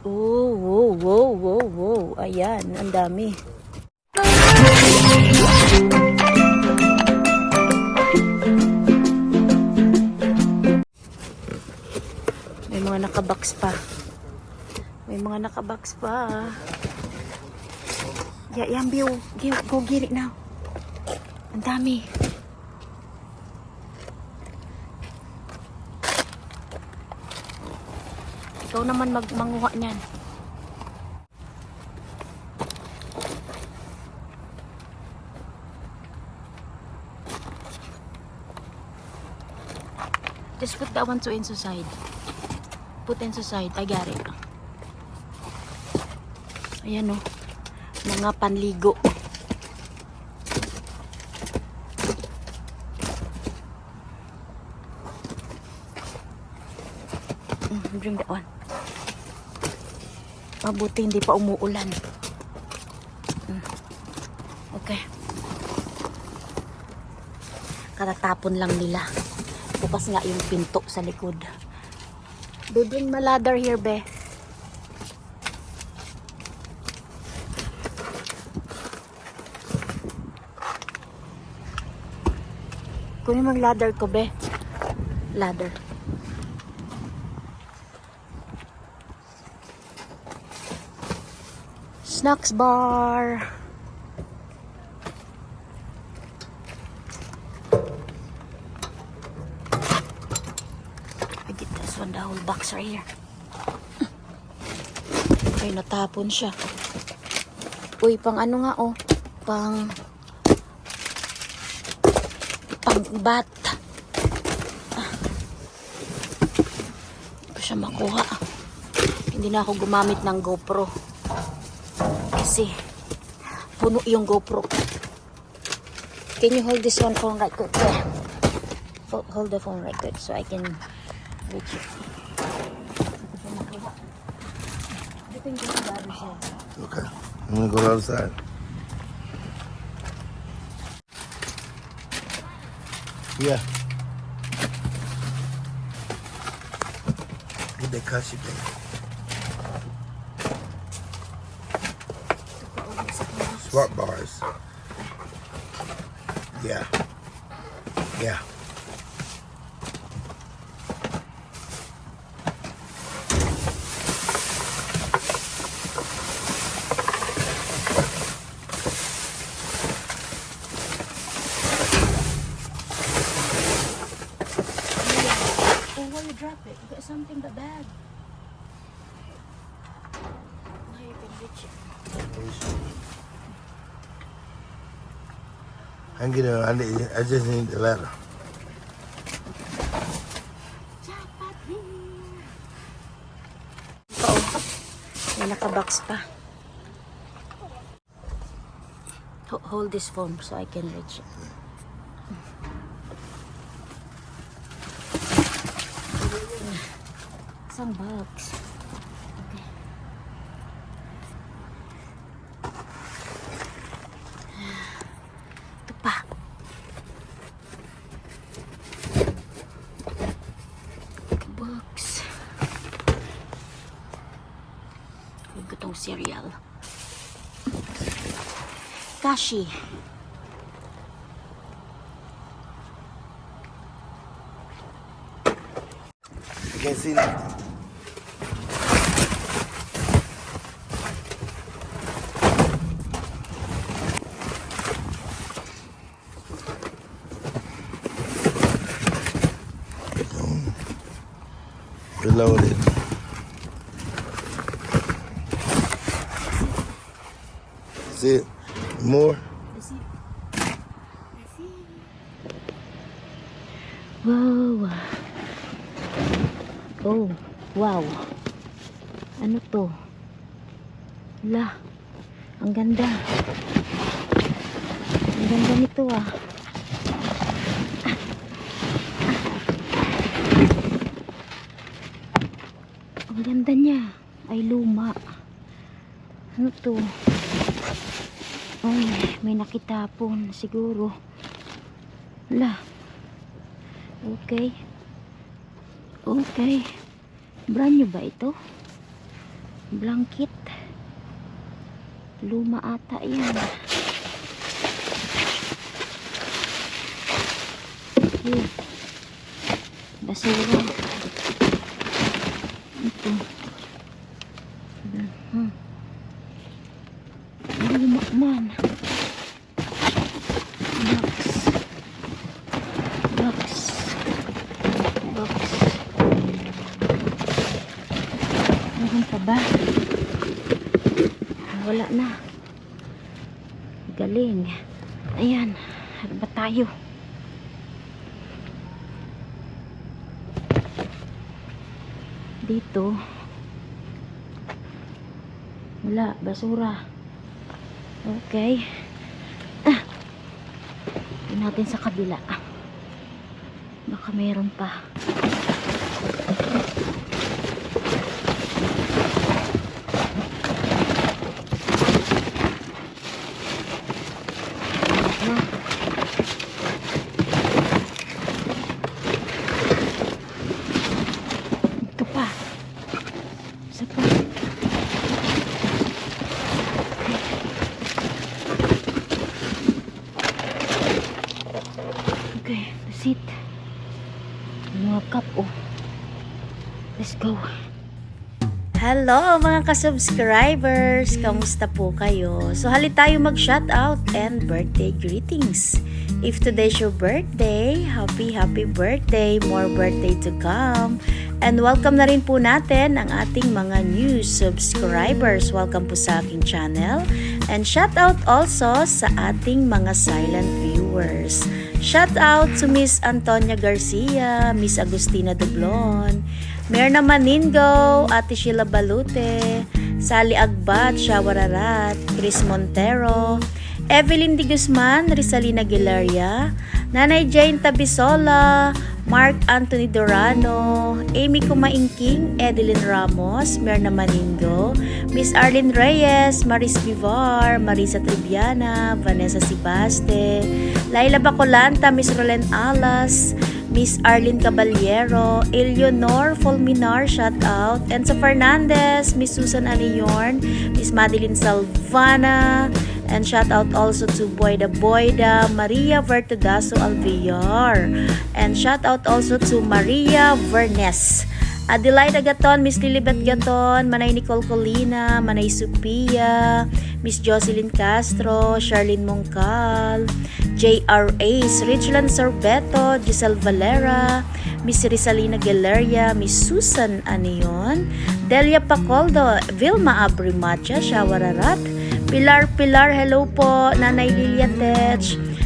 Oh, wow, wow, wow, wow. Ayan, ang dami. May mga nakabox pa. May mga nakabox pa. Yeah, yan, Bill. Go get it now. Ang dami. Ikaw naman manguha niyan. Just put that one to inside. Put inside. I got it. Ayan o. Mga panligo. Bring that one. Mabuti hindi pa umuulan. Okay. Katatapon lang nila. Bukas nga yung pinto sa likod. They bring my ladder here, be. Kunin mo yung ladder ko, be. Ladder. Snacks bar. I get this one, the whole box right here. Ay, natapon siya. Uy, pang ano nga, oh. Pang bat. Hindi ko siya makuha. Hindi na ako gumamit ng GoPro. Kasi puno yung GoPro. Can you hold this one phone right quick? Hold the phone right quick so I can reach it. Okay, I'm gonna go to the other side. Yeah. Get that cut shit there. Swap bars. Yeah. Yeah. Drop it. You got something in the bag. Now you can reach it. I can get it. I just need the ladder. Oo. May nakabox pa. Hold this phone so I can reach it. Isang box. Okay. Ito pa. Box. Huwag ko itong cereal. Kashi. I can't see nothing. Reloaded. See it? More? Wow. Oh, wow. Ano to? La, ang ganda. Ang ganda nito ah. Ang ganda niya. Ay, luma. Ano to? Ay, may nakitapon siguro. La. Okay. Okay. Brand new ba ito? Blanket. Luma ata yan. Okay. Basura. Ito. Luma man. Box. Meron pa ba? Wala na. Galing. Ayan. Ano ba tayo? Dito. Wala. Basura. Okay. Tingnan natin sa kabila. Baka meron pa. Ito pa. Isa pa. Okay, that's it. Mga cup, oh. Let's go. Hello mga ka-subscribers! Kamusta po kayo? So halit tayo mag-shoutout and birthday greetings. If today's your birthday, happy birthday! More birthday to come! And welcome na rin po natin ang ating mga new subscribers. Welcome po sa aking channel. And shoutout also sa ating mga silent viewers. Shoutout to Miss Antonia Garcia, Miss Agustina Dublon, Merna Maningo, Ate Sheila Balute, Sally Agbat, Shawararat, Chris Montero, Evelyn Di Guzman, Rizalina Gilaria, Nanay Jane Tabisola, Mark Anthony Dorano, Amy Kumaingking, Edeline Ramos, Merna Maningo, Miss Arlene Reyes, Maris Vivar, Marisa Triviana, Vanessa Sibaste, Laila Bacolanta, Miss Rolen Alas, Miss Arlene Caballero, Eleonor Fulminar, shout out, Enzo Fernandez, Miss Susan Aniyorn, Miss Madeline Salvana, and shout out also to Boyda Maria Vertudaso Alvear, and shout out also to Maria Vernes, Adelaida Gaton, Miss Lilibet Gaton, Manay Nicole Colina, Manay Sophia, Miss Jocelyn Castro, Charlene Mongcal, J.R. Ace, Richland Sorbeto, Giselle Valera, Miss Rizalina Galeria, Miss Susan Anion, Delia Pacoldo, Vilma Abrimacha, Shawararat, Pilar, hello po, Nanay Lilia Tech,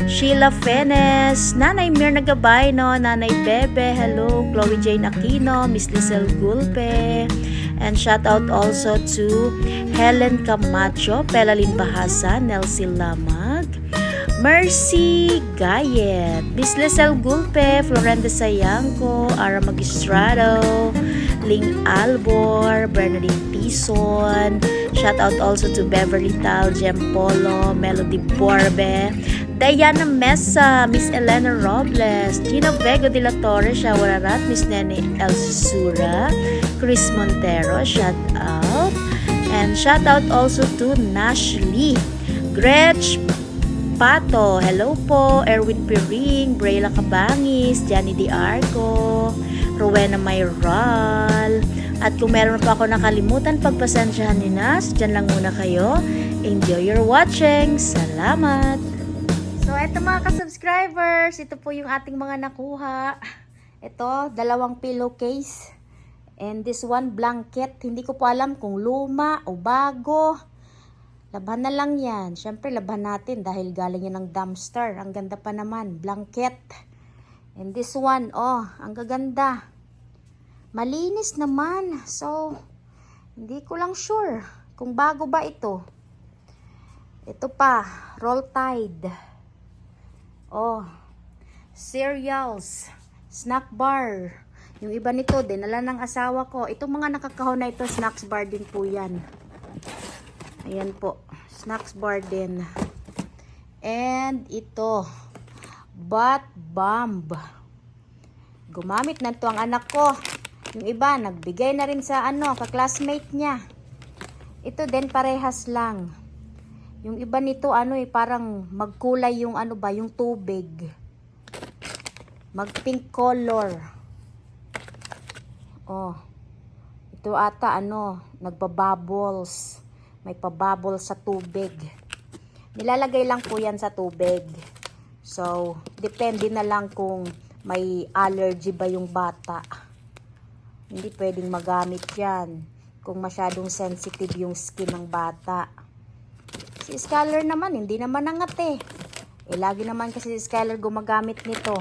Sheila Fenes, Nanay Mirna Gabayno, Nanay Bebe, hello, Chloe Jane Aquino, Miss Lizelle Gulpe, and shout out also to Helen Camacho, Pelalin Bahasa, Nelsie Lamag, Mercy Gayet, Miss Lizelle Gulpe, Florenda Sayangco, Ara Magistrado, Ling Albor, Bernadine Pison, shout out also to Beverly Tal, Jem Polo, Melody Borbe, Diana Mesa, Miss Elena Robles, Gina Vego de la Torre, Shawararat, Miss Nene El Susura, Chris Montero, shout out, and shout out also to Nash Lee, Gretch Pato, hello po, Erwin Piring, Brayla Cabangis, Johnny Di Arco, Rowena Mayral, at kung meron pa ako nakalimutan, pagpasensyahan ni Nas, dyan lang muna kayo. Enjoy your watching. Salamat! So, eto mga ka-subscribers, ito po yung ating mga nakuha. Ito, 2 pillowcase. And this one, blanket. Hindi ko po alam kung luma o bago. Laban na lang yan. Siyempre, laban natin dahil galing yan ng dumpster. Ang ganda pa naman, blanket. And this one, oh, ang gaganda. Malinis naman. So, hindi ko lang sure kung bago ba ito. Ito pa, Roll Tide. Oh, cereals, snack bar. Yung iba nito, dinala ng asawa ko. Itong mga nakakahon na ito, snacks bar din po yan. Ayan po, snacks bar din. And ito, Bath Bomb. Gumamit na ito ang anak ko. Yung iba, nagbigay na rin sa ano, ka-classmate niya. Ito din parehas lang. Yung iba nito ano parang magkulay yung ano ba, yung tubig. Mag-pink color. Oh. Ito ata nagbabubbles. May pabubble sa tubig. Nilalagay lang po yan sa tubig. So, depende na lang kung may allergy ba yung bata. Hindi pwedeng magamit yan kung masyadong sensitive yung skin ng bata. Si Skylar naman, hindi naman nangat lagi naman kasi si Skylar gumagamit nito.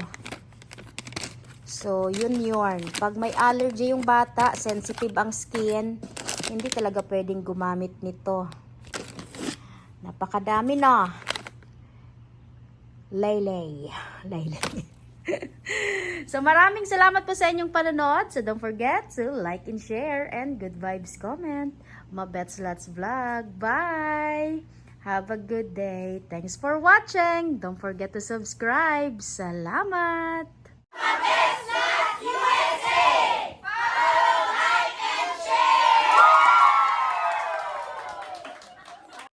So, yun. Pag may allergy yung bata, sensitive ang skin, hindi talaga pwedeng gumamit nito. Napakadami na. Laylay. So, maraming salamat po sa inyong panonood. So, don't forget to like and share and good vibes comment. Mabets Lots Vlog. Bye! Have a good day. Thanks for watching. Don't forget to subscribe. Salamat!